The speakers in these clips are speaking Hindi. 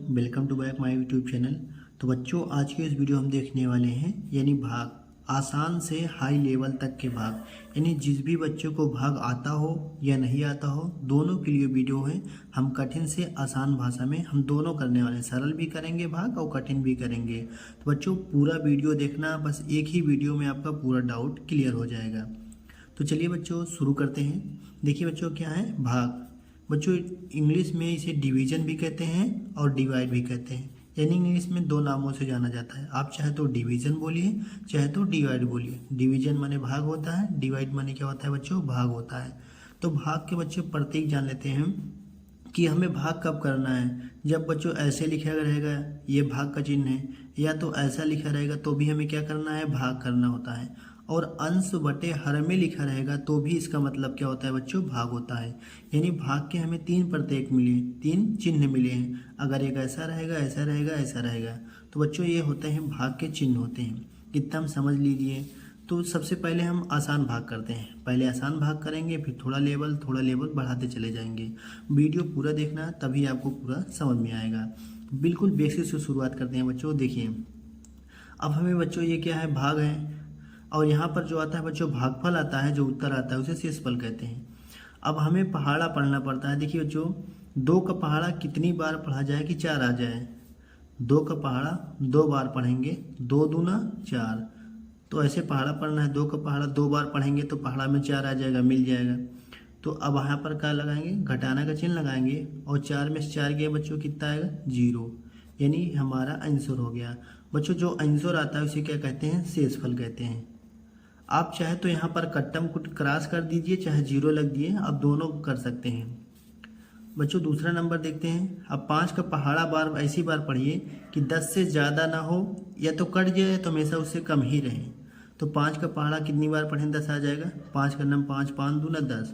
Welcome to back my YouTube channel. तो बच्चों आज के इस वीडियो हम देखने वाले हैं यानी भाग आसान से हाई लेवल तक के भाग, यानी जिस भी बच्चों को भाग आता हो या नहीं आता हो दोनों के लिए वीडियो है। हम कठिन से आसान भाषा में हम दोनों करने वाले हैं, सरल भी करेंगे भाग और कठिन भी करेंगे। तो बच्चों पूरा वीडियो देखना, बस एक ही वीडियो में आपका पूरा डाउट क्लियर हो जाएगा। तो चलिए बच्चों शुरू करते हैं। देखिए बच्चों क्या है भाग। बच्चों इंग्लिश में इसे डिवीजन भी कहते हैं और डिवाइड भी कहते हैं, यानी इंग्लिश में दो नामों से जाना जाता है। आप चाहे तो डिवीजन बोलिए चाहे तो डिवाइड बोलिए। डिवीजन माने भाग होता है, डिवाइड माने क्या होता है बच्चों, भाग होता है। तो भाग के बच्चों प्रतीक जान लेते हैं कि हमें भाग कब करना है। जब बच्चों ऐसे लिखा रहेगा ये भाग का चिन्ह है, या तो ऐसा लिखा रहेगा तो भी हमें क्या करना है, भाग करना होता है। और अंश बटे हर में लिखा रहेगा तो भी इसका मतलब क्या होता है बच्चों, भाग होता है। यानी भाग के हमें तीन प्रतीक मिले, तीन चिन्ह मिले हैं। अगर एक ऐसा रहेगा, ऐसा रहेगा, ऐसा रहेगा, तो बच्चों ये होते हैं भाग के चिन्ह होते हैं। इतना हम समझ लीजिए। तो सबसे पहले हम आसान भाग करते हैं। पहले आसान भाग करेंगे, फिर थोड़ा लेवल बढ़ाते चले जाएंगे। वीडियो पूरा देखना तभी आपको पूरा समझ में आएगा। बिल्कुल बेसिक से शुरुआत करते हैं बच्चों। देखिए अब हमें बच्चों ये क्या है, भाग है, और यहाँ पर जो आता है बच्चों भागफल आता है, जो उत्तर आता है उसे शेषफल कहते हैं। अब हमें पहाड़ा पढ़ना पड़ता है। देखिए बच्चों दो का पहाड़ा कितनी बार पढ़ा जाए कि चार आ जाए। दो का पहाड़ा दो बार पढ़ेंगे, दो दूना चार, तो ऐसे पहाड़ा पढ़ना है। दो का पहाड़ा दो बार पढ़ेंगे तो पहाड़ा में चार आ जाएगा, मिल जाएगा। तो अब यहाँ पर क्या लगाएंगे, घटाना का चिन्ह लगाएंगे, और चार में से चार गया बच्चों कितना आएगा, जीरो, यानी हमारा आंसर हो गया। बच्चों जो आंसर आता है उसे क्या कहते हैं, शेषफल कहते हैं। आप चाहे तो यहाँ पर कट्टम कुट क्रॉस कर दीजिए, चाहे जीरो लग दिए, आप दोनों कर सकते हैं। बच्चों दूसरा नंबर देखते हैं। अब पाँच का पहाड़ा बार ऐसी बार पढ़िए कि 10 से ज़्यादा ना हो, या तो कट जाए तो हमेशा उससे कम ही रहे। तो पाँच का पहाड़ा कितनी बार पढ़ें, 10 आ जाएगा। पाँच का नम पाँच, पाँच दूना 10,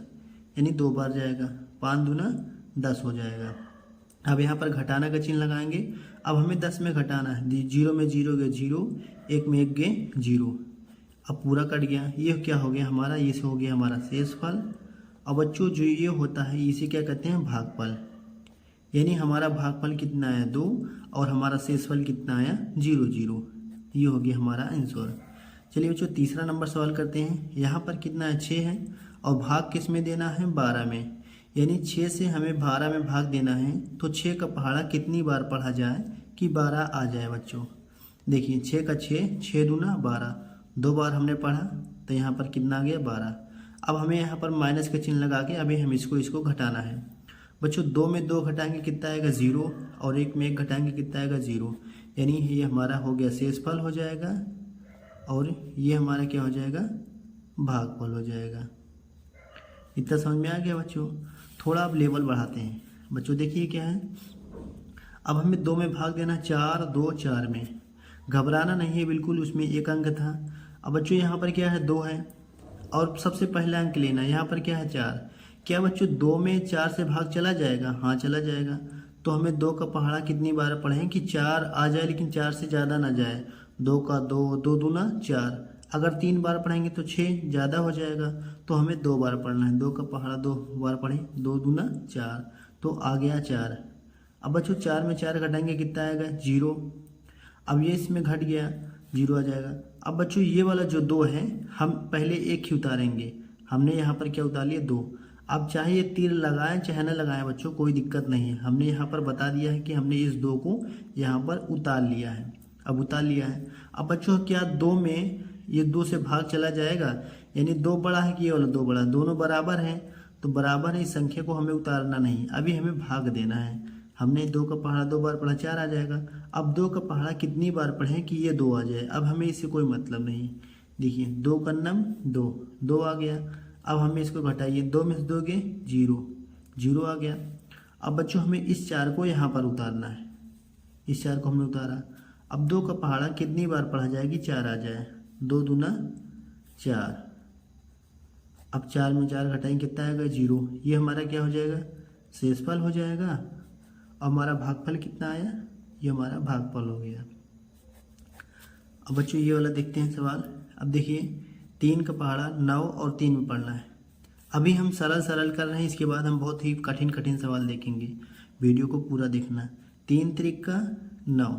यानी दो बार जाएगा, पाँच दूना 10 हो जाएगा। अब यहाँ पर घटाना का चिन्ह लगाएंगे। अब हमें 10 में घटाना है, जीरो में जीरो गए जीरो, एक में एक गए जीरो, अब पूरा कट गया। ये क्या हो गया हमारा, ये हो गया हमारा शेषफल। अब बच्चों जो ये होता है इसे क्या कहते हैं, भागफल। यानी हमारा भागफल कितना आया, 2, और हमारा शेषफल कितना आया, 0 0। ये हो गया हमारा आंसर। चलिए बच्चों तीसरा नंबर सवाल करते हैं। यहाँ पर कितना है, 6 है, और भाग किस में देना है, 12 में। यानी 6 से हमें 12 में भाग देना है, तो 6 का पहाड़ा कितनी बार पढ़ा जाए कि 12 आ जाए बच्चों। देखिए 6 का 6, 6 दूना 12, दो बार हमने पढ़ा तो यहाँ पर कितना आ गया, 12। अब हमें यहाँ पर माइनस का चिन्ह लगा के अभी हम इसको घटाना है। बच्चों दो में दो घटाएंगे कितना आएगा, 0, और एक में एक घटाएंगे कितना आएगा, 0। यानी ये हमारा हो गया शेषफल हो जाएगा, और ये हमारा क्या हो जाएगा, भागफल हो जाएगा। इतना समझ में आ गया बच्चों। थोड़ा अब लेवल बढ़ाते हैं बच्चों। देखिए क्या है, अब हमें 2 में भाग देना, 4 2 4 में। घबराना नहीं है बिल्कुल, उसमें एक अंक था। अब बच्चों यहाँ पर क्या है, 2 है, और सबसे पहला अंक लेना। यहाँ पर क्या है, 4। क्या बच्चों 2 में 4 से भाग चला जाएगा, हाँ चला जाएगा। तो हमें 2 का पहाड़ा कितनी बार पढ़ें कि 4 आ जाए, लेकिन 4 से ज़्यादा ना जाए। 2 का 2, 2 दूना 4, अगर 3 बार पढ़ेंगे तो 6 ज़्यादा हो जाएगा, तो हमें 2 बार पढ़ना है। 2 का पहाड़ा 2 बार पढ़ें, 2 दूना 4, तो आ गया 4। अब बच्चों 4 में 4 घटाएंगे कितना आएगा, 0। अब ये इसमें घट गया, 0 आ जाएगा। अब बच्चों ये वाला जो 2 है, हम पहले एक ही उतारेंगे। हमने यहाँ पर क्या उतार लिया, 2। अब चाहे ये तीर लगाएं चाहे न लगाएं बच्चों, कोई दिक्कत नहीं है। हमने यहाँ पर बता दिया है कि हमने इस 2 को यहाँ पर उतार लिया है। अब उतार लिया है। अब बच्चों क्या 2 में ये 2 से भाग चला जाएगा, यानी 2 बड़ा है कि ये वाला 2 बड़ा, दोनों बराबर हैं, तो बराबर है, इस संख्या को हमें उतारना नहीं, अभी हमें भाग देना है। हमने 2 का पहाड़ा 2 बार पढ़ा, 4 आ जाएगा। अब 2 का पहाड़ा कितनी बार पढ़ें कि ये 2 आ जाए, अब हमें इससे कोई मतलब नहीं। देखिए 2 का नम 2, 2 आ गया। अब हमें इसको घटाइए, 2 में से 2 गए 0, 0 आ गया। अब बच्चों हमें इस 4 को यहाँ पर उतारना है। इस 4 को हमने उतारा। अब 2 का पहाड़ा कितनी बार पढ़ा जाए कि 4 आ जाए, 2 दूना 4। अब 4 में 4 घटाएंगे कितना आएगा, 0। ये हमारा क्या हो जाएगा, शेषफल हो जाएगा। हमारा भागफल कितना आया, ये हमारा भागफल हो गया। अब बच्चों ये वाला देखते हैं सवाल। अब देखिए 3 का पहाड़ा 9 और 3 में पढ़ना है। अभी हम सरल कर रहे हैं, इसके बाद हम बहुत ही कठिन सवाल देखेंगे। वीडियो को पूरा देखना। 3 त्रिक का 9,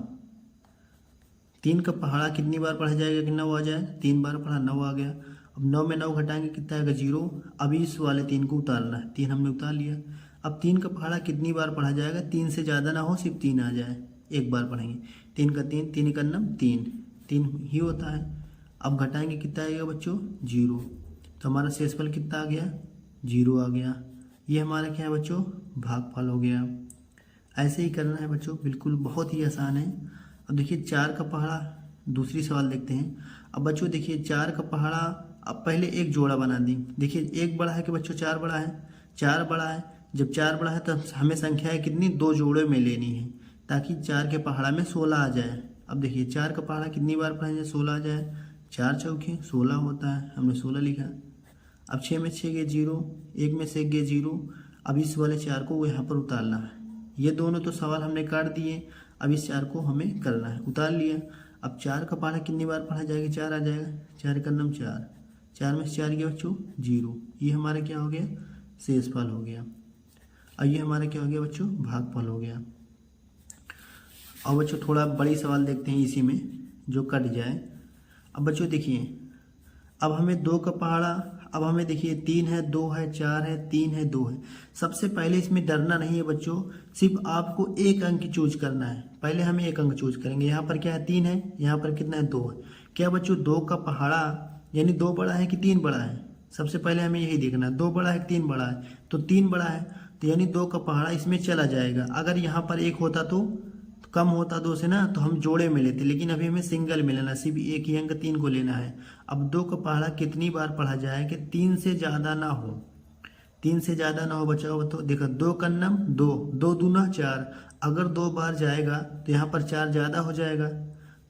3 का पहाड़ा कितनी बार पढ़ा जाएगा कि 9 आ जाए, 3 बार पढ़ा 9 आ गया। अब 9 में 9 घटाएंगे कितना आएगा 0। अब इस वाले 3 को उतारना है, 3 हमने उतार लिया। अब 3 का पहाड़ा कितनी बार पढ़ा जाएगा, 3 से ज़्यादा ना हो, सिर्फ 3 आ जाए, एक बार पढ़ेंगे। 3 का 3, 3 का 9, 3 ही होता है। अब घटाएंगे कितना आएगा बच्चों 0, तो हमारा शेषफल कितना आ गया 0 आ गया। ये हमारा क्या है बच्चों भागफल हो गया। ऐसे ही करना है बच्चों, बिल्कुल बहुत ही आसान है। अब देखिए 4 का पहाड़ा, दूसरी सवाल देखते हैं। अब बच्चों देखिए 4 का पहाड़ा, अब पहले एक जोड़ा बना दी। देखिए एक बड़ा है कि बच्चों 4 बड़ा है, 4 बड़ा है। जब 4 बड़ा है तो हमें संख्या है कितनी 2 जोड़े में लेनी है, ताकि 4 के पहाड़ा में 16 आ जाए। अब देखिए 4 का पहाड़ा कितनी बार पढ़ेंगे 16 आ जाए, 4 चौके 16 होता है, हमने 16 लिखा। अब 6 में 6 गए 0, 1 में से गए 0। अब इस वाले 4 को यहाँ पर उतारना है। ये दोनों तो सवाल हमने काट दिए, अब इस 4 को हमें करना है, उतार लिया। अब 4 का पहाड़ा कितनी बार पढ़ा जाएगा 4 आ जाएगा, 4 का 9 4, 4 में से 4 गया बच्चों 0। ये हमारा क्या हो गया शेषफल हो गया। और ये हमारा क्या हो गया बच्चों भागफल हो गया। अब बच्चों थोड़ा बड़ी सवाल देखते हैं इसी में जो कट जाए। अब बच्चों देखिए, अब हमें 2 का पहाड़ा, अब हमें देखिए 3 है, 2 है, 4 है, 3 है, 2 है। सबसे पहले इसमें डरना नहीं है बच्चों, सिर्फ आपको एक अंक चूज करना है। पहले हम एक अंक चूज करेंगे। यहाँ पर क्या है 3 है, यहाँ पर कितना है 2 है। क्या बच्चों 2 का पहाड़ा यानी 2 बड़ा है कि 3 बड़ा है, सबसे पहले हमें यही देखना है। 2 बड़ा है कि 3 बड़ा है, तो 3 बड़ा है, तो यानी 2 का पहाड़ा इसमें चला जाएगा। अगर यहाँ पर 1 होता तो कम होता 2 से ना, तो हम जोड़े में लेते, लेकिन अभी हमें सिंगल में लेना, सिर्फ एक ही अंक 3 को लेना है। अब 2 का पहाड़ा कितनी बार पढ़ा जाए कि 3 से ज़्यादा ना हो, 3 से ज़्यादा ना हो बच्चों। तो देखो 2 का 9 2, 2 दूना 4, अगर 2 बार जाएगा तो यहाँ पर 4 ज़्यादा हो जाएगा।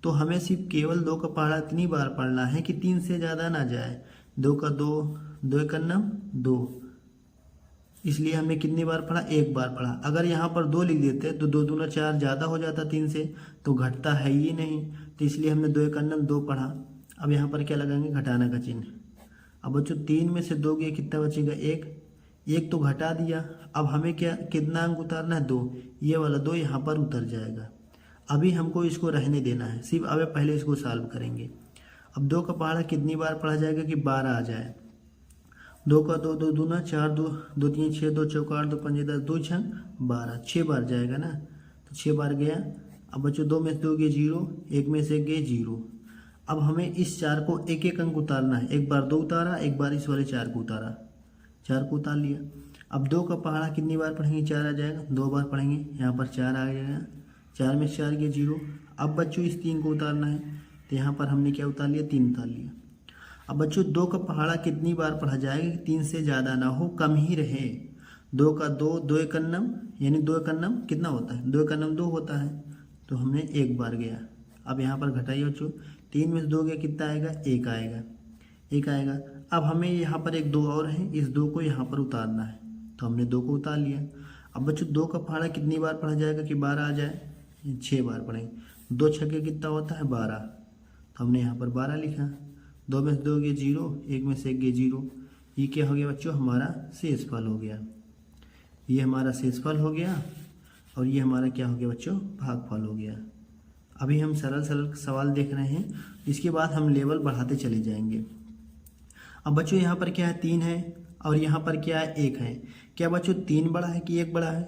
तो हमें सिर्फ केवल 2 का पहाड़ा इतनी बार पढ़ना है कि 3 से ज़्यादा ना जाए। 2 का 2, 2 का 9 2, इसलिए हमने कितनी बार पढ़ा, एक बार पढ़ा। अगर यहाँ पर 2 लिख देते तो 2 दूना 4 ज़्यादा हो जाता 3 से, तो घटता है ही नहीं, तो इसलिए हमने 2 का 9 2 पढ़ा। अब यहाँ पर क्या लगाएंगे घटाना का चिन्ह। अब बच्चों 3 में से 2 गया कितना बचेगा 1, 1 तो घटा दिया। अब हमें क्या कितना अंक उतारना है 2, ये वाला 2 यहाँ पर उतर जाएगा। अभी हमको इसको रहने देना है, सिर्फ अब पहले इसको सॉल्व करेंगे। अब 2 का पहाड़ा कितनी बार पढ़ा जाएगा कि 12 आ जाए। 2 का 2, 2 दूना 4, 2 2 3 6, 2 चौका 8, 2 पंजे 10, 2 छंग 12, 6 बार जाएगा ना, तो 6 बार गया। अब बच्चों 2 में से 2 गए 0, 1 में से गए 0। अब हमें इस 4 को एक एक अंक उतारना है, एक बार 2 उतारा, एक बार इस वाले 4 को उतारा, 4 को उतार लिया। अब 2 का पहाड़ा कितनी बार पढ़ेंगे 4 आ जाएगा, 2 बार पढ़ेंगे, यहाँ पर 4 आ जाएगा, 4 में से 4 गए 0। अब बच्चों इस 3 को उतारना है, तो यहाँ पर हमने क्या उतार लिया 3 उतार लिया। अब बच्चों 2 का पहाड़ा कितनी बार पढ़ा जाएगा कि 3 से ज़्यादा ना हो, कम ही रहे। 2 का 2, 2 का 9 यानी 2 का 9 कितना होता है, 2 का 9 2 होता है, तो हमने एक बार गया। अब यहाँ पर घटाइए बच्चों, 3 में से 2 गया कितना आएगा 1 आएगा, 1 आएगा। अब हमें यहाँ पर एक 2 और है, इस 2 को यहाँ पर उतारना है, तो हमने 2 को उतार लिया। अब बच्चों 2 का पहाड़ा कितनी बार पढ़ा जाएगा कि 12 आ जाए, 6 बार पढ़ेंगे। 2 छक्के कितना होता है 12, तो हमने यहाँ पर 12 लिखा। 2 में से 2 गए 0, 1 में से 1 गए 0। ये क्या हो गया बच्चों हमारा शेषफल हो गया। ये हमारा शेषफल हो गया और ये हमारा क्या हो गया बच्चों भागफल हो गया। अभी हम सरल सरल सवाल देख रहे हैं, इसके बाद हम लेवल बढ़ाते चले जाएंगे। अब बच्चों यहाँ पर क्या है 3 है और यहाँ पर क्या है 1 है। क्या बच्चों 3 बड़ा है कि 1 बड़ा है,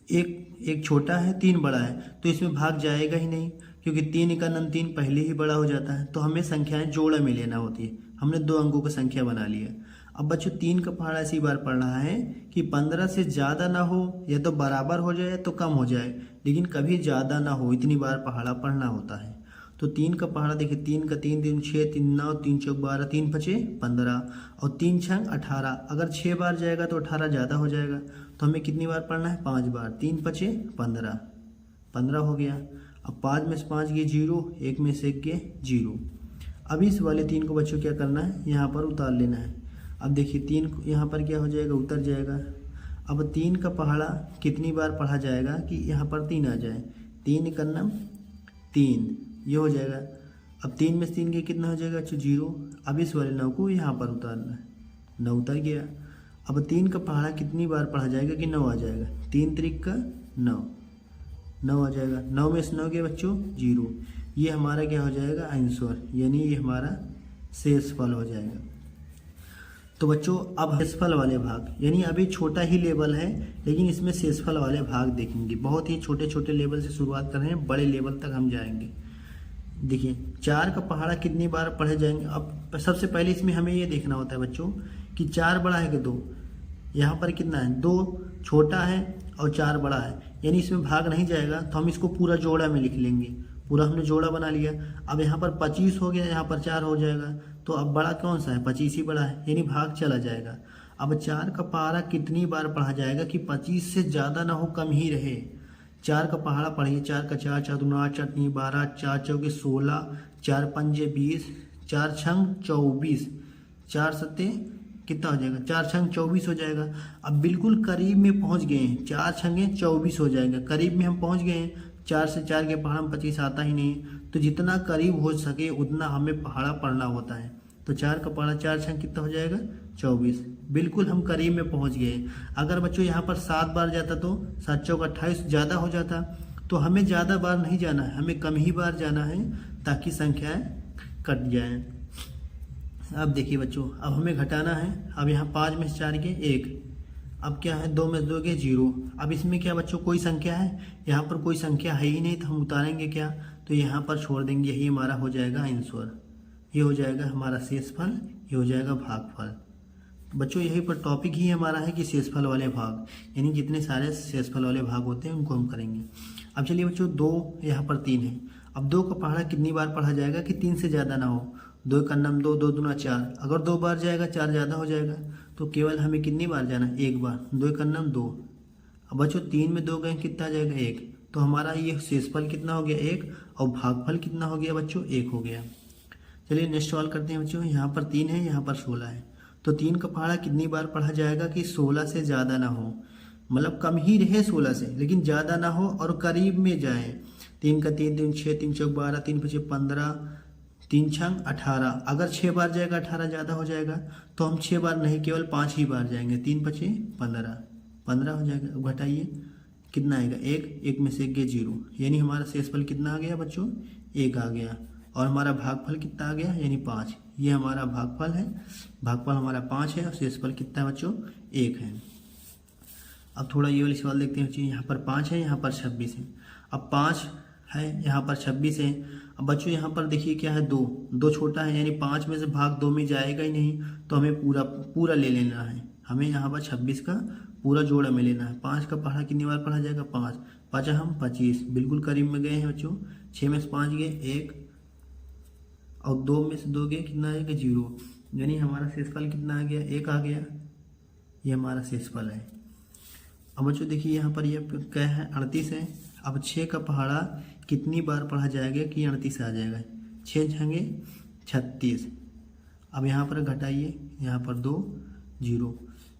एक छोटा है 3 बड़ा है, तो इसमें भाग जाएगा ही नहीं, क्योंकि 3 का 9 3 पहले ही बड़ा हो जाता है। तो हमें संख्याएं जोड़े में लेना होती है, हमने 2 अंकों की संख्या बना लिया। अब बच्चों 3 का पहाड़ा इसी बार पढ़ रहा है कि 15 से ज़्यादा ना हो, या तो बराबर हो जाए तो कम हो जाए, लेकिन कभी ज़्यादा ना हो, इतनी बार पहाड़ा पढ़ना होता है। तो 3 का पहाड़ा देखिए, 3 का 3 3 6 3 9 3 चौक 12 3 5 15 और 3 छंग 18। अगर 6 बार जाएगा तो 18 ज़्यादा हो जाएगा, तो हमें कितनी बार पढ़ना है 5 बार। 3 5 15, 15 हो गया। अब 5 में से 5 गए 0, 1 में से 1 गए 0। अब इस वाले 3 को बच्चों क्या करना है यहाँ पर उतार लेना है। अब देखिए 3 यहाँ पर क्या हो जाएगा उतर जाएगा। अब 3 का पहाड़ा कितनी बार पढ़ा जाएगा कि यहाँ पर 3 आ जाए, 3 का 9 3, ये हो जाएगा। अब 3 में से 3 गए कितना हो जाएगा 0। अब इस वाले 9 को यहाँ पर उतारना है, 9 उतर गया। अब 3 का पहाड़ा कितनी बार पढ़ा जाएगा कि 9 आ जाएगा, 3 त्रिक का 9, 9 आ जाएगा। 9 में से 9 गए बच्चों 0। ये हमारा क्या हो जाएगा आंसर, यानी ये हमारा शेषफल हो जाएगा। तो बच्चों अब शेषफल वाले भाग, यानी अभी छोटा ही लेवल है लेकिन इसमें शेषफल वाले भाग देखेंगे। बहुत ही छोटे छोटे लेवल से शुरुआत कर रहे हैं, बड़े लेवल तक हम जाएंगे। देखिए 4 का पहाड़ा कितनी बार पढ़े जाएंगे। अब सबसे पहले इसमें हमें ये देखना होता है बच्चों कि 4 बड़ा है कि 2। यहाँ पर कितना है 2 छोटा है और 4 बड़ा है, यानी इसमें भाग नहीं जाएगा तो हम इसको पूरा जोड़ा में लिख लेंगे। पूरा हमने जोड़ा बना लिया। अब यहाँ पर 25 हो गया, यहाँ पर 4 हो जाएगा, तो अब बड़ा कौन सा है 25 ही बड़ा है, यानी भाग चला जाएगा। अब 4 का पहाड़ा कितनी बार पढ़ा जाएगा कि 25 से ज़्यादा ना हो, कम ही रहे। 4 का पहाड़ा पढ़िए, 4 का 4, 4 दूना 8, 4 तीन 12, 4 चौके 16, 4 पंजे 20, 4 छंग 24, 4 सत्ते कितना हो जाएगा 4 छंग 24 हो जाएगा। अब बिल्कुल करीब में पहुंच गए हैं, 4 छंगे 24 हो जाएगा, करीब में हम पहुंच गए हैं। 4 से 4 के पहाड़ा में 25 आता ही नहीं, तो जितना करीब हो सके उतना हमें पहाड़ा पढ़ना होता है। तो 4 का पहाड़ा 4 छंग कितना हो जाएगा 24, बिल्कुल हम करीब में पहुंच गए। अगर बच्चों यहाँ पर 7 बार जाता तो 7 चौक 28 ज़्यादा हो जाता, तो हमें ज़्यादा बार नहीं जाना है, हमें कम ही बार जाना है ताकि संख्याएँ कट जाएँ। अब देखिए बच्चों, अब हमें घटाना है। अब यहाँ 5 में से 4 के 1, अब क्या है 2 में से 2 के 0। अब इसमें क्या बच्चों कोई संख्या है, यहाँ पर कोई संख्या है ही नहीं, तो हम उतारेंगे क्या, तो यहाँ पर छोड़ देंगे। यही हमारा हो जाएगा आंसर, ये हो जाएगा हमारा शेषफल, ये हो जाएगा भागफल। बच्चों यही पर टॉपिक ही हमारा है कि शेषफल वाले भाग, यानी जितने सारे शेषफल वाले भाग होते हैं उनको हम करेंगे। अब चलिए बच्चों 2 यहाँ पर 3 है। अब 2 का पहाड़ा कितनी बार पढ़ा जाएगा कि 3 से ज़्यादा ना हो। 2 का नम 2, 2 दूना 4, अगर 2 बार जाएगा 4 ज़्यादा हो जाएगा, तो केवल हमें कितनी बार जाना है 1 बार। 2 का नम 2। अब बच्चों 3 में 2 गए कितना आ जाएगा 1, तो हमारा ये शेषफल कितना हो गया 1 और भागफल कितना हो गया बच्चों 1 हो गया। चलिए नेक्स्ट सवाल करते हैं बच्चों। यहाँ पर 3 है, यहाँ पर 16 है, तो 3 का पहाड़ा कितनी बार पढ़ा जाएगा कि 16 से ज़्यादा ना हो, मतलब कम ही रहे 16 से लेकिन ज़्यादा ना हो और करीब में जाए। 3 का 3 3 6, 3 चौक 12, 3 पचे 15, 3 छंग 18, अगर 6 बार जाएगा 18 ज़्यादा हो जाएगा, तो हम 6 बार नहीं केवल 5 ही बार जाएंगे। 3 पचे 15, 15 हो जाएगा। अब घटाइए कितना आएगा 1, 1 में से 1 गए 0, यानी हमारा शेषफल कितना आ गया बच्चों 1 आ गया। और हमारा भागफल कितना आ गया यानी 5, ये हमारा भागफल है। भागफल हमारा 5 है और शेषफल कितना है बच्चों 1 है। अब थोड़ा ये वाली सवाल देखते हैं बच्चों। यहाँ पर 5 है, यहाँ पर 26 है। अब 5 है, यहाँ पर 26 है। अब बच्चों यहाँ पर देखिए क्या है 2 छोटा है, यानी 5 में से भाग 2 में जाएगा ही नहीं, तो हमें पूरा ले लेना है। हमें यहाँ पर 26 का पूरा जोड़ा में लेना है। 5 का पहाड़ा कितनी बार पढ़ा जाएगा 5, 5 हम 25, बिल्कुल करीब में गए हैं बच्चों। 6 में से 5 गए 1 और 2 में से 2 गए कितना आएगा 0, यानी हमारा शेषफल कितना आ गया 1 आ गया। ये हमारा शेषफल है। अब बच्चों देखिए यहाँ पर ये क्या है 38 है। अब 6 का पहाड़ा कितनी बार पढ़ा जाएगा कि 38 आ जाएगा। 6 छंगे 36। अब यहाँ पर घटाइए, यहाँ पर 2 0।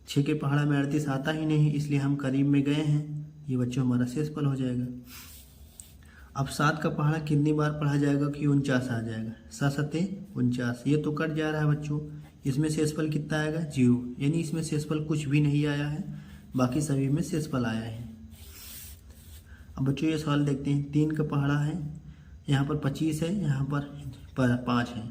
6 के पहाड़ा में 38 आता ही नहीं, इसलिए हम करीब में गए हैं। ये बच्चों हमारा शेषफल हो जाएगा। अब 7 का पहाड़ा कितनी बार पढ़ा जाएगा कि 49 आ जाएगा। 7 सत्ते 49, ये तो कट जा रहा है बच्चों। इसमें शेषफल कितना आएगा 0, यानी इसमें शेषफल कुछ भी नहीं आया है, बाकी सभी में शेषफल आया है। अब बच्चों ये सवाल देखते हैं। 3 का पहाड़ा है, यहाँ पर 25 है, यहाँ पर 5 है।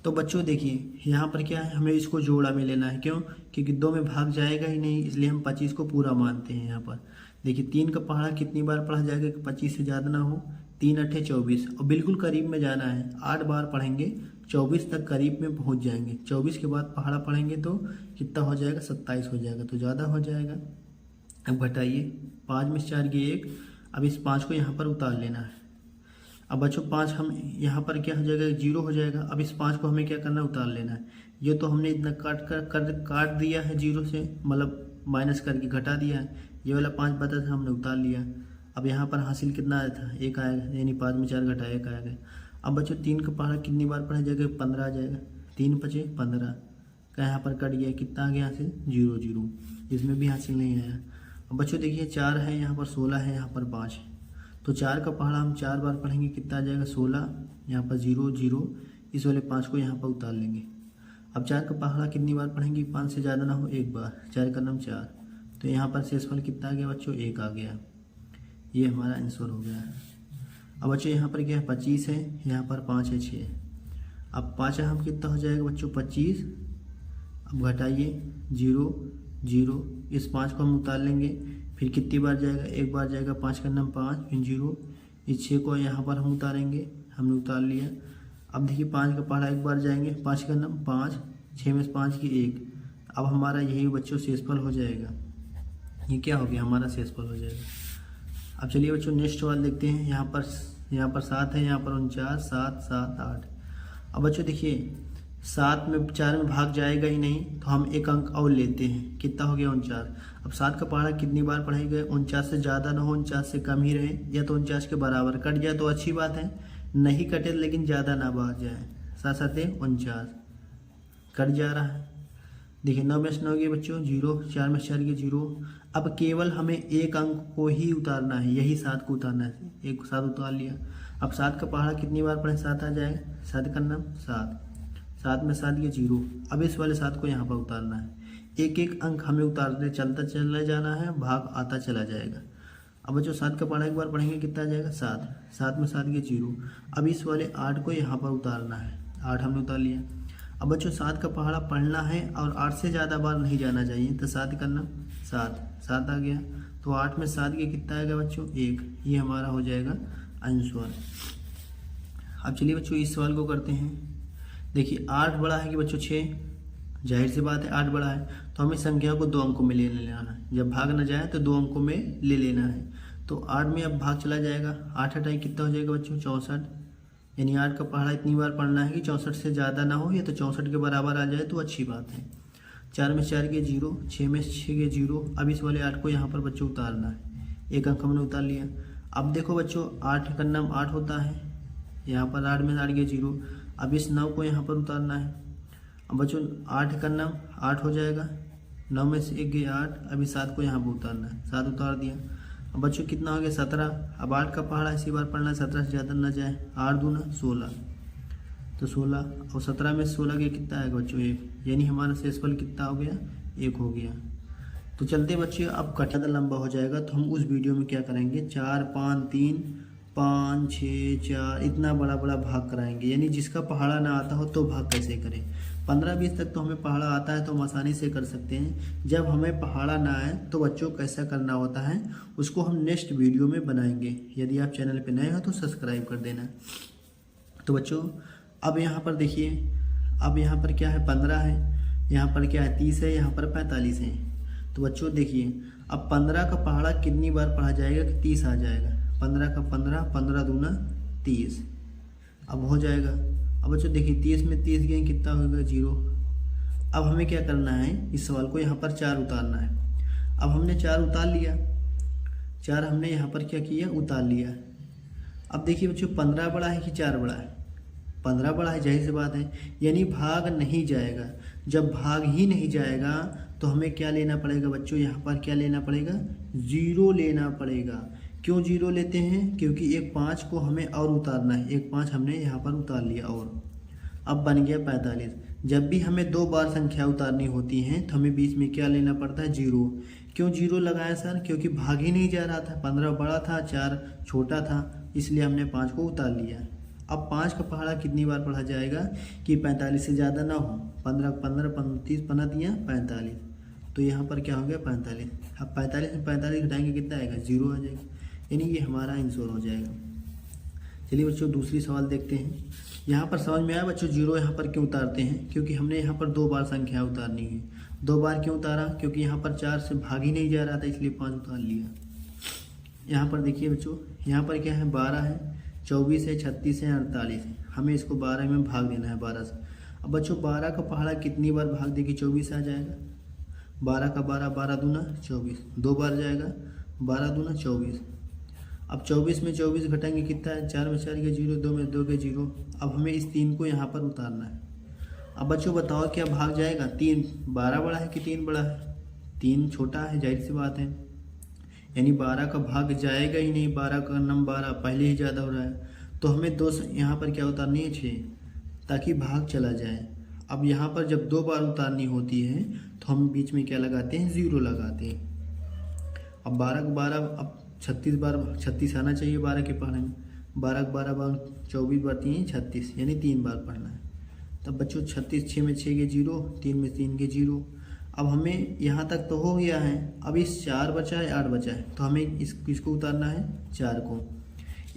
तो बच्चों देखिए यहाँ पर क्या है, हमें इसको जोड़ा में लेना है। क्यों, क्योंकि 2 में भाग जाएगा ही नहीं, इसलिए हम 25 को पूरा मानते हैं। यहाँ पर देखिए 3 का पहाड़ा कितनी बार पढ़ा जाएगा कि 25 से ज़्यादा ना हो। 3 अट्ठे 24, और बिल्कुल करीब में जाना है। 8 बार पढ़ेंगे 24 तक करीब में पहुँच जाएंगे। 24 के बाद पहाड़ा पढ़ेंगे तो कितना हो जाएगा 27 हो जाएगा, तो ज़्यादा हो जाएगा। अब घटाइए 5 में से 4 गए 1। अब इस 5 को यहाँ पर उतार लेना है। अब बच्चों 5 हम यहाँ पर क्या हो जाएगा 0 हो जाएगा। अब इस 5 को हमें क्या करना है उतार लेना है। ये तो हमने इतना काट दिया है 0 से, मतलब माइनस करके घटा दिया है। ये वाला 5 बचा था हमने उतार लिया। अब यहाँ पर हासिल कितना आया था 1 आएगा, यानी 5 में 4 घटा 1 आएगा। अब बच्चों 3 का पहाड़ा कितनी बार पढ़ा जाएगा 15 आ जाएगा। 3 पचे 15 का यहाँ पर कट गया, कितना आ गया हासिल 0 0, इसमें भी हासिल नहीं आया। अब बच्चों देखिए 4 है, यहाँ पर 16 है, यहाँ पर 5 है। तो 4 का पहाड़ा हम 4 बार पढ़ेंगे, कितना आ जाएगा 16, यहाँ पर 0 0, इस वाले 5 को यहाँ पर उतार लेंगे। अब 4 का पहाड़ा कितनी बार पढ़ेंगे 5 से ज़्यादा ना हो 1 बार। 4 का नाम 4, तो यहाँ पर शेषफल कितना आ गया बच्चों 1 आ गया। ये हमारा आंसर हो गया है। अब बच्चों यहाँ पर क्या है 25 है, यहाँ पर 5 है 6। अब 5 हम कितना हो जाएगा बच्चों 25। अब घटाइए 0 0, इस 5 को हम उतार लेंगे, फिर कितनी बार जाएगा, एक बार जाएगा, 5 का नाम 5, फिर 0, इस 6 को यहाँ पर हम उतारेंगे, हमने उतार लिया। अब देखिए 5 का पहाड़ा एक बार जाएंगे, 5 का नाम 5, 6 में 5 की 1। अब हमारा यही बच्चों शेषफल हो जाएगा। ये क्या हो गया हमारा शेषफल हो जाएगा। अब चलिए बच्चों नेक्स्ट सवाल देखते हैं। यहाँ पर 7 है, यहाँ पर 49, 7 7 8। अब बच्चों देखिए 7 में 4 में भाग जाएगा ही नहीं, तो हम एक अंक और लेते हैं, कितना हो गया 49। अब 7 का पहाड़ा कितनी बार पढ़ाई 49 से ज़्यादा ना हो, 49 से कम ही रहे, या तो 49 के बराबर कट जाए तो अच्छी बात है, नहीं कटे लेकिन ज़्यादा ना बढ़ जाए। 7 7 49 कट जा रहा है। देखिए 9 में 9 गए बच्चों 0, 4 में 4 गए 0। अब केवल हमें एक अंक को ही उतारना है, यही 7 को उतारना है, एक 7 उतार लिया। अब 7 का पहाड़ा कितनी बार पढ़े 7 आ जाएगा, 7 का नाम 7, 7 में 7 गए 0। अब इस वाले 7 को यहाँ पर उतारना है, एक एक अंक हमें उतारते चलता चला जाना है, भाग आता चला जाएगा। अब बच्चों 7 का पहाड़ा एक बार पढ़ेंगे कितना आ जाएगा 7, 7 में 7 गए 0। अब इस वाले 8 को यहाँ पर उतारना है, 8 हमने उतार लिया। अब बच्चों 7 का पहाड़ा पढ़ना है और 8 से ज़्यादा बार नहीं जाना चाहिए, तो 7 करना 7, 7 आ गया, तो 8 में 7 के कितना आएगा बच्चों 1। ये हमारा हो जाएगा आंसर। अब चलिए बच्चों इस सवाल को करते हैं। देखिए 8 बड़ा है कि बच्चों 6, जाहिर सी बात है 8 बड़ा है, तो हमें संख्या को 2 अंकों में ले लेना है, जब भाग न जाए तो 2 अंकों में ले लेना है। तो 8 में अब भाग चला जाएगा, 8 हटाई कितना हो जाएगा बच्चों 64, यानी 8 का पहाड़ा इतनी बार पढ़ना है कि 64 से ज़्यादा ना हो, या तो 64 के बराबर आ जाए तो अच्छी बात है। 4 में 4 के 0, 6 में 6 के 0। अब इस वाले 8 को यहाँ पर बच्चों उतारना है, एक अंक हमने उतार लिया। अब देखो बच्चों 8 का नाम 8 होता है, यहाँ पर 8 में 8 के 0। अब इस 9 को यहाँ पर उतारना है। अब बच्चों 8 का नाम 8 हो जाएगा, 9 में से 1 गए 8। अभी 7 को यहाँ पर उतारना है, 7 उतार दिया। अब बच्चों कितना हो गया 17। अब 8 का पहाड़ा इसी बार पढ़ना है, 17 से ज़्यादा ना जाए, 8 दूना 16, तो 16 और 17 में 16 के कितना आएगा बच्चों 1, यानी हमारा शेषफल कितना हो गया 1 हो गया। तो चलते बच्चे अब ज़्यादा लंबा हो जाएगा, तो हम उस वीडियो में क्या करेंगे 4 5 3 5 6 4 इतना बड़ा बड़ा भाग कराएंगे, यानी जिसका पहाड़ा ना आता हो तो भाग कैसे करें। 15-20 तक तो हमें पहाड़ा आता है तो हम आसानी से कर सकते हैं, जब हमें पहाड़ा ना आए तो बच्चों कैसा करना होता है उसको हम नेक्स्ट वीडियो में बनाएंगे। यदि आप चैनल पे नए हो तो सब्सक्राइब कर देना। तो बच्चों अब यहाँ पर देखिए, अब यहाँ पर क्या है 15 है, यहाँ पर क्या है 30 है, यहाँ पर 45 है। तो बच्चों देखिए अब 15 का पहाड़ा कितनी बार पढ़ा जाएगा कि 30 आ जाएगा, 15 का 15, 15 दूना 30, अब हो जाएगा। अब बच्चों देखिए 30 में 30 गए कितना होगा 0। अब हमें क्या करना है, इस सवाल को यहाँ पर 4 उतारना है। अब हमने 4 उतार लिया, 4 हमने यहाँ पर क्या किया उतार लिया। अब देखिए बच्चों 15 बड़ा है कि 4 बड़ा है, 15 बड़ा है, जाहिर सी बात है, यानी भाग नहीं जाएगा। जब भाग ही नहीं जाएगा तो हमें क्या लेना पड़ेगा बच्चों, यहाँ पर क्या लेना पड़ेगा 0 लेना पड़ेगा। क्यों 0 लेते हैं, क्योंकि एक 5 को हमें और उतारना है, एक 5 हमने यहाँ पर उतार लिया और अब बन गया 45। जब भी हमें 2 बार संख्या उतारनी होती हैं तो हमें बीच में क्या लेना पड़ता है 0। क्यों 0 लगाया सर, क्योंकि भाग ही नहीं जा रहा था, 15 बड़ा था 4 छोटा था, इसलिए हमने 5 को उतार लिया। अब 5 का पहाड़ा कितनी बार पढ़ा जाएगा कि 45 से ज़्यादा ना हो, 15 15 35 बना दिया 45, तो यहाँ पर क्या हो गया 45। अब 45 में 45 घटाएंगे कितना आएगा 0 आ जाएगा, यानी ये हमारा आंसर हो जाएगा। चलिए बच्चों दूसरी सवाल देखते हैं। यहाँ पर समझ में आया बच्चों 0 यहाँ पर क्यों उतारते हैं, क्योंकि हमने यहाँ पर 2 बार संख्या उतारनी है। 2 बार क्यों उतारा, क्योंकि यहाँ पर 4 से भाग ही नहीं जा रहा था, इसलिए 5 उतार लिया। यहाँ पर देखिए बच्चों, यहाँ पर क्या है 12 है, 24 है, 36 है, 48 है, हमें इसको 12 में भाग देना है 12 से। अब बच्चों 12 का पहाड़ा कितनी बार भाग देगी 24 आ जाएगा, 12 का 12, 12 दूना 24, 2 बार जाएगा, 12 दूना 24। अब 24 में 24 घटाएंगे कितना है, 4 में 4 के 0, 2 में 2 के 0। अब हमें इस 3 को यहाँ पर उतारना है। अब बच्चों बताओ क्या भाग जाएगा, 3 12 बड़ा है कि 3 बड़ा है, 3 छोटा है, जाहिर सी बात है, यानी 12 का भाग जाएगा ही नहीं, 12 का नाम 12 पहले ही ज़्यादा हो रहा है, तो हमें 2 यहाँ पर क्या उतारनी है 6, ताकि भाग चला जाए। अब यहाँ पर जब 2 बार उतारनी होती है तो हम बीच में क्या लगाते हैं 0 लगाते हैं। अब 12 का 12, अब 36 बार 36 आना चाहिए 12 के पहाड़े में। 12 12 बार 24 बार 3 36, यानी 3 बार पढ़ना है। तब बच्चों 36, 6 में 6 के 0, 3 में 3 के 0। अब हमें यहाँ तक तो हो गया है, अब इस 4 बचा है 8 बचा है, तो हमें इसको उतारना है 4 को।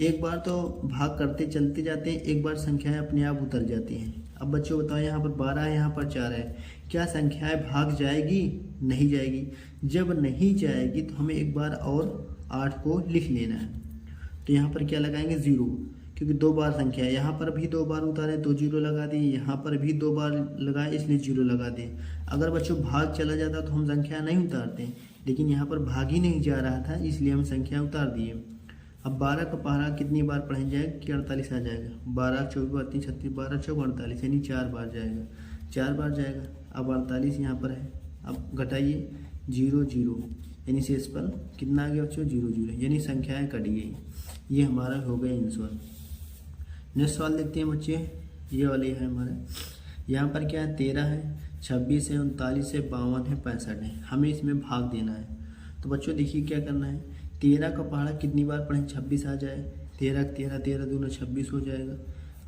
एक बार तो भाग करते चलते जाते हैं, एक बार संख्याएं अपने आप उतर जाती हैं। अब बच्चों बताओ, यहाँ पर 12 है, यहाँ पर 4 है, क्या संख्याएं भाग जाएगी? नहीं जाएगी। जब नहीं जाएगी तो हमें एक बार और 8 को लिख लेना है। तो यहाँ पर क्या लगाएंगे? 0, क्योंकि 2 बार संख्या है। यहाँ पर भी 2 बार उतारे तो 0 लगा दिए, यहाँ पर भी 2 बार लगाए इसलिए 0 लगा दिए। अगर बच्चों भाग चला जाता तो हम संख्या नहीं उतारते, लेकिन यहाँ पर भाग ही नहीं जा रहा था इसलिए हम संख्या उतार दिए। अब 12 का पहाड़ा कितनी बार पढ़ें जाएगा कि 48 आ जाएगा? 12 24 32 36, 12 चौक 48, यानी 4 बार जाएगा, 4 बार जाएगा। अब 48 यहाँ पर है, अब घटाइए 0 0, यानी शेष पर कितना आ गया बच्चों? 0 0, यानी संख्याएं कट गई। ये हमारा हो गया आंसर। नेक्स्ट सवाल देखते हैं बच्चे, ये वाले है हमारे। यहाँ पर क्या है? 13 है, 26 है, 39 है, 52 है, 65 है। हमें इसमें भाग देना है। तो बच्चों देखिए क्या करना है, 13 का पहाड़ा कितनी बार पढ़ें? 26 आ जाए, 13 13 13 दूना 26 हो जाएगा।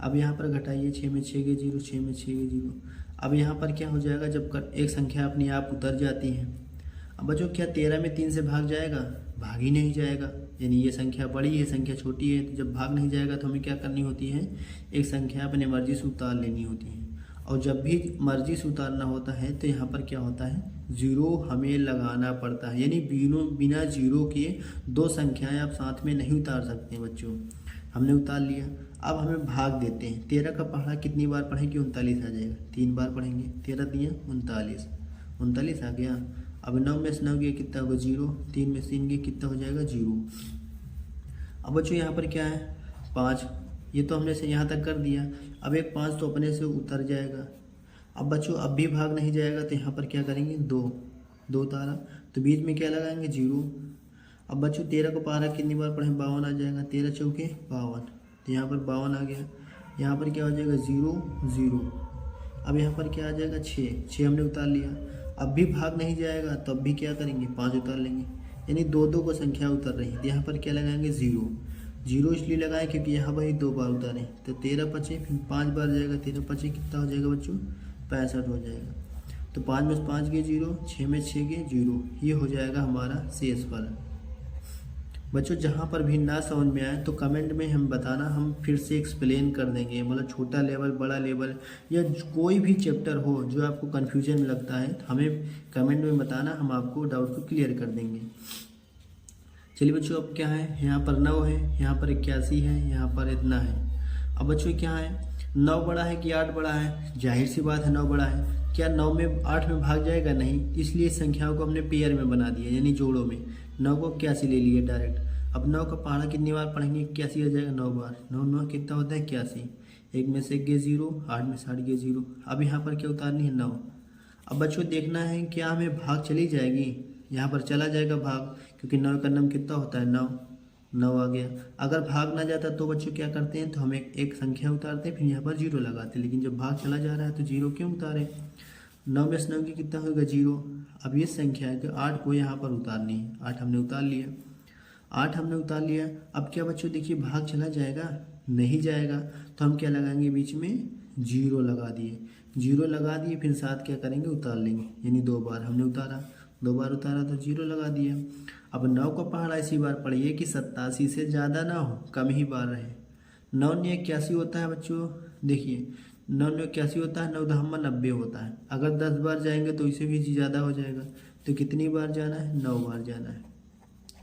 अब यहाँ पर घटाइए, 6 में 6 के 0, 6 में 6 के 0। अब यहाँ पर क्या हो जाएगा, जब एक संख्या अपने आप उतर जाती है। अब बच्चों क्या 13 में 3 से भाग जाएगा? भाग ही नहीं जाएगा, यानी ये संख्या बड़ी है, संख्या छोटी है। तो जब भाग नहीं जाएगा तो हमें क्या करनी होती है? एक संख्या अपने मर्जी से उतार लेनी होती है। और जब भी मर्जी से उतारना होता है तो यहाँ पर क्या होता है? 0 हमें लगाना पड़ता है, यानी बिना 0 के 2 संख्याएं आप साथ में नहीं उतार सकते बच्चों। हमने उतार लिया, अब हमें भाग देते हैं। 13 का पहाड़ा कितनी बार पढ़ेंगे? 39 आ जाएगा, 3 बार पढ़ेंगे। 13 दिया 39, 39 आ गया। अब 9 में से 9 गया कितना होगा? 0, 3 में से 3 गया कितना हो जाएगा? 0। अब बच्चों यहाँ पर क्या है? 5, ये तो हमने से यहाँ तक कर दिया। अब एक 5 तो अपने से उतर जाएगा। अब बच्चों अब भी भाग नहीं जाएगा तो यहाँ पर क्या करेंगे? 2 उतारा, तो बीच में क्या लगाएंगे? 0। अब बच्चों 13 को पहाड़ा कितनी बार पढ़ें? 52 आ जाएगा, 13 चौके 52, तो यहाँ पर 52 आ गया। यहाँ पर क्या हो जाएगा? 0 0। अब यहाँ पर क्या आ जाएगा? 6 हमने उतार लिया। अब भी भाग नहीं जाएगा तो अब भी क्या करेंगे? 5 उतार लेंगे, यानी 2 को संख्या उतर रही है। यहाँ पर क्या लगाएंगे? 0 इसलिए लगाए क्योंकि यहाँ पर ही 2 बार उतारे, तो 13 पचे, फिर 5 बार जाएगा, 13 पचे कितना हो जाएगा बच्चों? 65 हो जाएगा। तो 5 में 5 के 0, 6 में 6 के 0, ये हो जाएगा हमारा शेष फल। बच्चों जहाँ पर भी ना समझ में आए तो कमेंट में हम बताना, हम फिर से एक्सप्लेन कर देंगे। मतलब छोटा लेवल, बड़ा लेवल, या कोई भी चैप्टर हो जो आपको कन्फ्यूजन लगता है तो हमें कमेंट में बताना, हम आपको डाउट को क्लियर कर देंगे। चलिए बच्चों, अब क्या है? यहाँ पर 9 है, यहाँ पर 81 है, यहाँ पर इतना है। अब बच्चों क्या है? 9 बड़ा है कि 8 बड़ा है? जाहिर सी बात है 9 बड़ा है। क्या 9 में 8 में भाग जाएगा? नहीं, इसलिए संख्याओं को हमने पेयर में बना दिया, यानी जोड़ों में। 9 को 81 ले लिए डायरेक्ट। अब 9 का पहाड़ा कितनी बार पढ़ेंगे? 81 आ जाएगा 9 बार। 9 9 कितना होता है? 81। 1 में से 1 गए 0, 8 में से 8 गए 0। अब यहाँ पर क्या उतारनी है? 9। अब बच्चों देखना है क्या हमें भाग चली जाएगी? यहाँ पर चला जाएगा भाग, क्योंकि 9 का नम कितना होता है? 9 9 आ गया। अगर भाग ना जाता तो बच्चों क्या करते हैं? तो हम एक संख्या उतारते हैं, फिर यहाँ पर 0 लगाते हैं। लेकिन जब भाग चला जा रहा है तो 0 क्यों उतारे? 9 में से 9 की कितना होगा? 0। अब ये संख्या है कि 8 को यहाँ पर उतारनी है। 8 हमने उतार लिया, 8 हमने उतार लिया। अब क्या बच्चों देखिए भाग चला जाएगा? नहीं जाएगा, तो हम क्या लगाएंगे? बीच में 0 लगा दिए। 0 लगा दिए, फिर साथ क्या करेंगे? उतार लेंगे, यानी 2 बार हमने उतारा, 2 बार उतारा तो 0 लगा दिया। अब 9 का पहाड़ा ऐसी बार पढ़िए कि 87 से ज़्यादा ना हो, कम ही बार रहे। 9 ने 81 होता है बच्चों, देखिए 9 ने 81 होता है, 9 दहम्मा 90 होता है। अगर 10 बार जाएंगे तो इसे भी ज़्यादा हो जाएगा। तो कितनी बार जाना है? 9 बार जाना है।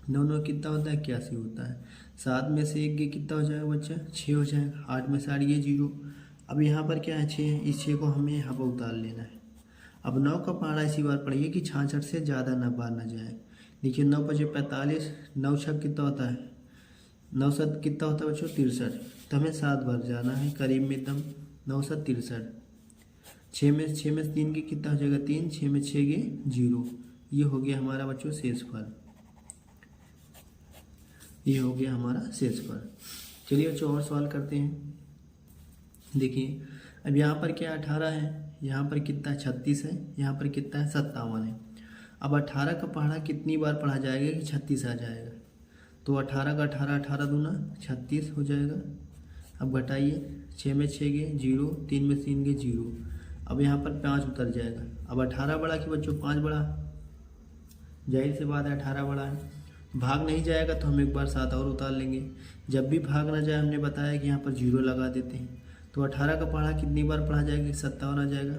9 9 कितना होता है? 81 होता है। 7 में से 1 गए कितना हो जाएगा बच्चा? 6 हो जाएगा। 8 में से 8 गए 0। अब यहाँ पर क्या है? 6 है, इस 6 को हमें यहाँ पर उतार लेना है। अब 9 का पहाड़ा इसी बार पढ़िए कि 66 से ज़्यादा ना बार ना जाए। देखिए 9 × 5 = 45, 9 × 6 कितना होता है? 9 × 7 कितना होता है बच्चों? 63। तो हमें 7 बार जाना है, करीब में एकदम। 9 × 7 = 63। 6 में से 3 के कितना हो जाएगा? 3, 6 में 6 गए 0। ये हो गया हमारा बच्चों शेष फल, ये हो गया हमारा शेष फल। चलिए बच्चों और सवाल करते हैं। देखिए अब यहाँ पर क्या 18 है, यहाँ पर कितना 36 है, यहाँ पर कितना है 57 है। अब 18 का पहाड़ा कितनी बार पढ़ा जाएगा कि 36 आ जाएगा? तो 18 का 18, 18 दूना 36 हो जाएगा। अब घटाइए, 6 में 6 गए 0, 3 में 3 गए 0। अब यहाँ पर 5 उतर जाएगा। अब 18 बड़ा कि बच्चों 5 बड़ा, जाहिर सी बात है 18 बड़ा है। भाग नहीं जाएगा तो हम एक बार 7 और उतार लेंगे। जब भी भाग ना जाए हमने बताया कि यहाँ पर 0 लगा देते हैं। तो 18 का पहाड़ा कितनी बार पढ़ा जाएगा? 57 आ जाएगा।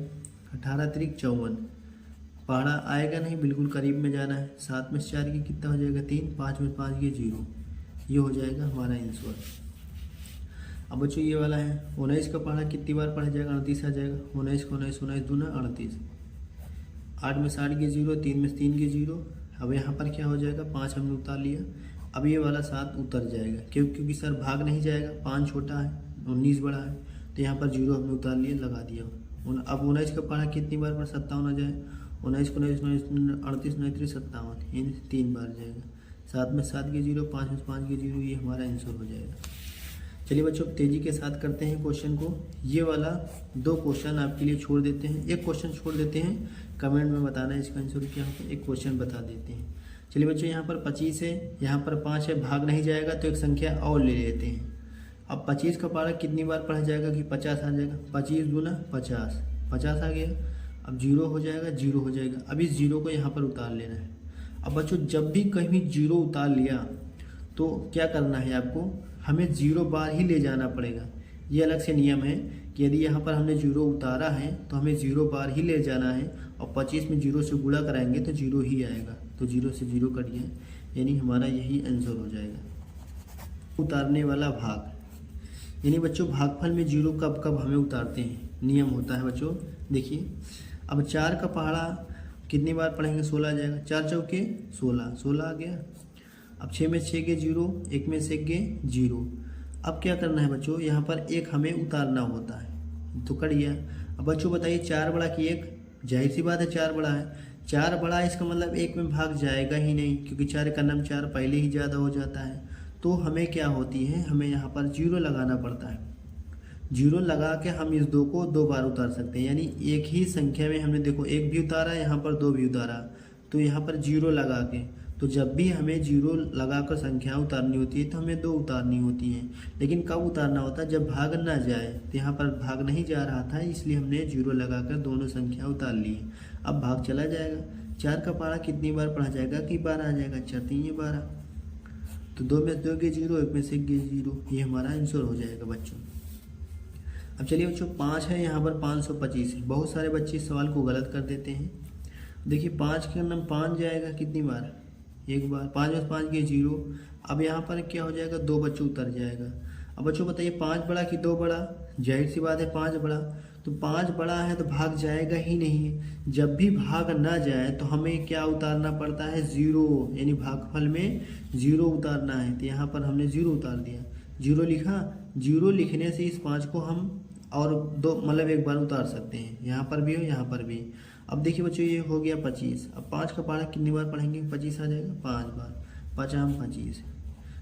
18 त्रिक 54, पहाड़ा आएगा नहीं, बिल्कुल करीब में जाना है। 7 में 4 की कितना हो जाएगा? 3, 5 में 5 की 0। ये हो जाएगा हमारा आंसर। अब बच्चों ये वाला है 19 का पहाड़ा कितनी बार पढ़ा जाएगा? 38 आ जाएगा। 19 को 19, 19 दूना 38। 8 में 60 की 0, 3 में 3 की 0। अब यहाँ पर क्या हो जाएगा? 5 हमने उतार लिया। अब ये वाला 7 उतर जाएगा, क्योंकि सर भाग नहीं जाएगा, 5 छोटा है 19 बड़ा है, तो यहाँ पर 0 हमने उतार लिया, लगा दिया। अब 19 का पहाड़ा कितनी बार पर 57 आ जाए? 19 को 19, 38, 39, 57, इन 3 बार जाएगा। 7 में 7 की 0, 5 में 5 की 0, ये हमारा आंसर हो जाएगा। चलिए बच्चों तेजी के साथ करते हैं क्वेश्चन को। ये वाला 2 क्वेश्चन आपके लिए छोड़ देते हैं, एक क्वेश्चन छोड़ देते हैं, कमेंट में बताना है इसका आंसर क्या होगा। एक क्वेश्चन बता देते हैं। चलिए बच्चों यहाँ पर 25 है, यहाँ पर 5 है, भाग नहीं जाएगा तो एक संख्या और ले लेते हैं। अब 25 का पहाड़ा कितनी बार पढ़ा जाएगा कि 50 आ जाएगा? 25 दूना 50, 50 आ गया। अब 0 हो जाएगा, 0 हो जाएगा। अब इस 0 को यहाँ पर उतार लेना है। अब बच्चों जब भी कहीं 0 उतार लिया तो क्या करना है आपको? हमें 0 बार ही ले जाना पड़ेगा। ये अलग से नियम है कि यदि यहाँ पर हमने 0 उतारा है तो हमें 0 बार ही ले जाना है, और 25 में 0 से गुणा कराएंगे तो 0 ही आएगा। तो 0 से 0 कट गया, यानी हमारा यही आंसर हो जाएगा। उतारने वाला भाग, यानी बच्चों भागफल में 0 कब कब हमें उतारते हैं, नियम होता है बच्चों। देखिए अब 4 का पहाड़ा कितनी बार पढ़ेंगे? 16 आ जाएगा। 4 चौके 16, 16 आ गया। अब 6 में 6 के 0, 1 में 6 के 0। अब क्या करना है बच्चों? यहाँ पर 1 हमें उतारना होता है, तो कट गया। अब बच्चों बताइए 4 बड़ा कि 1? जाहिर सी बात है 4 बड़ा है। 4 बड़ा है, इसका मतलब 1 में भाग जाएगा ही नहीं, क्योंकि 4 का नाम 4 पहले ही ज़्यादा हो जाता है। तो हमें क्या होती है, हमें यहाँ पर 0 लगाना पड़ता है। 0 लगा के हम इस 2 को 2 बार उतार सकते हैं, यानी एक ही संख्या में हमने देखो 1 भी उतारा, यहाँ पर 2 भी उतारा, तो यहाँ पर 0 लगा के, तो जब भी हमें 0 लगाकर संख्या उतारनी होती है तो हमें 2 उतारनी होती हैं। लेकिन कब उतारना होता है? जब भाग ना जाए। तो यहाँ पर भाग नहीं जा रहा था, इसलिए हमने 0 लगाकर दोनों संख्या उतार ली। अब भाग चला जाएगा। 4 का पहाड़ा कितनी बार पढ़ा जाएगा कि 12 आ जाएगा? 4 3 ये 12, तो 2 में 2 के 0, 1 में से 1 के 0, ये हमारा आंसर हो जाएगा बच्चों। अब चलिए बच्चों 5 है, यहाँ पर 525 है। बहुत सारे बच्चे इस सवाल को गलत कर देते हैं। देखिए 5 के नाम 5 जाएगा कितनी बार? 1 बार। 5 में 5 के 0। अब यहाँ पर क्या हो जाएगा? 2 बच्चों उतर जाएगा। अब बच्चों बताइए 5 बड़ा कि 2 बड़ा? जाहिर सी बात है 5 बड़ा। तो 5 बड़ा है तो भाग जाएगा ही नहीं है। जब भी भाग ना जाए तो हमें क्या उतारना पड़ता है? 0, यानी भागफल में 0 उतारना है। तो यहाँ पर हमने 0 उतार दिया, 0 लिखा। 0 लिखने से इस 5 को हम और 2 मतलब 1 बार उतार सकते हैं, यहाँ पर भी और यहाँ पर भी। अब देखिए बच्चों ये हो गया 25। अब 5 का पहाड़ा कितनी बार पढ़ेंगे? 25 आ जाएगा 5 बार। 5 25।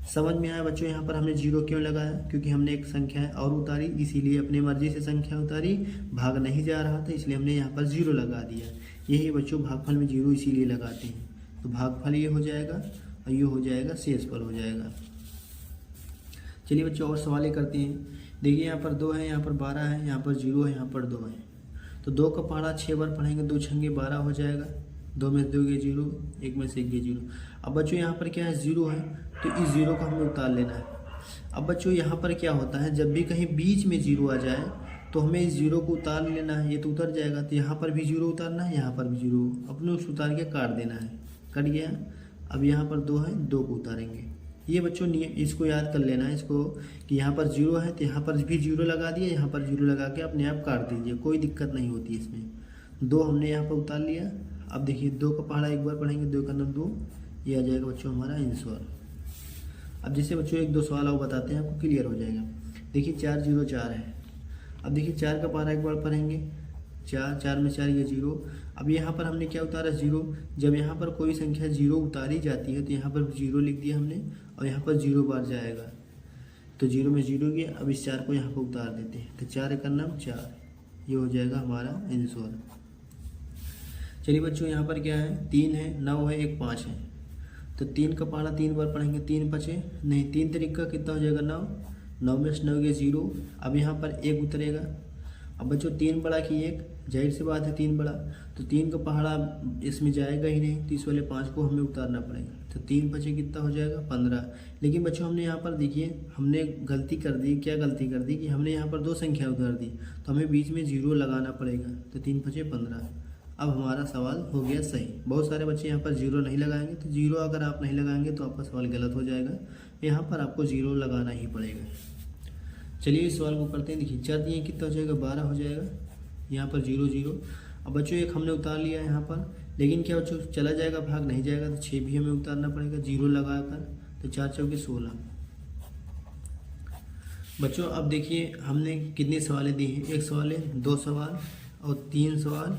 समझ में आया बच्चों यहाँ पर हमने 0 क्यों लगाया? क्योंकि हमने एक संख्या और उतारी, इसीलिए अपनी मर्जी से संख्या उतारी, भाग नहीं जा रहा था इसलिए हमने यहाँ पर 0 लगा दिया। यही बच्चों भागफल में 0 इसीलिए लगाते हैं। तो भागफल ये हो जाएगा और ये हो जाएगा शेषफल हो जाएगा। चलिए बच्चों और सवाल करते हैं। देखिए यहाँ पर 2 है, यहाँ पर 12 है, यहाँ पर 0 है, यहाँ पर 2 है। तो 2 का पहाड़ा 6 बार पढ़ेंगे, 2 छंगे 12 हो जाएगा। 2 में 2 के 0, 1 में से 1 के 0। अब बच्चों यहाँ पर क्या है? 0 है, तो इस 0 को हमें उतार लेना है। अब बच्चों यहाँ पर क्या होता है? जब भी कहीं बीच में 0 आ जाए तो हमें इस 0 को उतार लेना है। ये तो उतर जाएगा, तो यहाँ पर भी 0 उतारना है, यहाँ पर भी 0 अपने उस उतार के काट देना है। कट गया। अब यहाँ पर 2 है, 2 को उतारेंगे। ये बच्चों नियम इसको याद कर लेना है इसको, कि यहाँ पर 0 है तो यहाँ पर भी 0 लगा दिया, यहाँ पर 0 लगा के अपने आप काट दीजिए, कोई दिक्कत नहीं होती इसमें। 2 हमने यहाँ पर उतार लिया। अब देखिए 2 का पहाड़ा 1 बार पढ़ेंगे, 2 का नाम 2, ये आ जाएगा बच्चों हमारा आंसर। अब जैसे बच्चों 1 2 सवाल और बताते हैं, आपको क्लियर हो जाएगा। देखिए 4 0 4 है। अब देखिए 4 का पहाड़ा 1 बार पढ़ेंगे, 4 4 में 4 ये 0। अब यहाँ पर हमने क्या उतारा? 0। जब यहाँ पर कोई संख्या 0 उतारी जाती है तो यहाँ पर 0 लिख दिया हमने, और यहाँ पर 0 बार जाएगा, तो 0 में 0 गया। अब इस 4 को यहाँ पर उतार देते हैं, तो 4 का नाम 4, ये हो जाएगा हमारा आंसर। चलिए बच्चों यहाँ पर क्या है? 3 है, 9 है, 1 5 है। तो 3 का पहाड़ा 3 बार पढ़ेंगे, 3 बचे नहीं, 3 तरीका कितना हो जाएगा 9, 9 में से 9 गए 0। अब यहाँ पर 1 उतरेगा। अब बच्चों 3 बड़ा कि 1, जाहिर सी बात है 3 बड़ा, तो 3 का पहाड़ा इसमें जाएगा ही नहीं, तो इस वाले 5 को हमें उतारना पड़ेगा। तो 3 बचे कितना हो जाएगा 15। लेकिन बच्चों हमने यहाँ पर देखिए हमने गलती कर दी। क्या गलती कर दी कि हमने यहाँ पर 2 संख्या उतार दी, तो हमें बीच में 0 लगाना पड़ेगा। तो 3 बचे 15। अब हमारा सवाल हो गया सही। बहुत सारे बच्चे यहाँ पर 0 नहीं लगाएंगे, तो 0 अगर आप नहीं लगाएंगे तो आपका सवाल गलत हो जाएगा। यहाँ पर आपको 0 लगाना ही पड़ेगा। चलिए इस सवाल को करते हैं। देखिए 4 दिए कितना हो जाएगा 12 हो जाएगा। यहाँ पर 0 0। अब बच्चों 1 हमने उतार लिया है यहाँ पर, लेकिन क्या बच्चों चला जाएगा भाग नहीं जाएगा, तो 6 भी हमें उतारना पड़ेगा 0 लगाकर। तो 4 चौके 16। बच्चों अब देखिए हमने कितने सवाल दिए हैं, 1 सवाल है, 2 सवाल और 3 सवाल,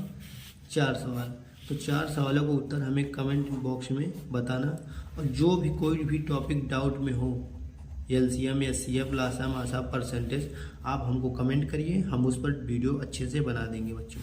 4 सवाल। तो 4 सवालों का उत्तर हमें कमेंट बॉक्स में बताना। और जो भी कोई भी टॉपिक डाउट में हो, LCM, SCF, लासा मासा, परसेंटेज, आप हमको कमेंट करिए, हम उस पर वीडियो अच्छे से बना देंगे बच्चों।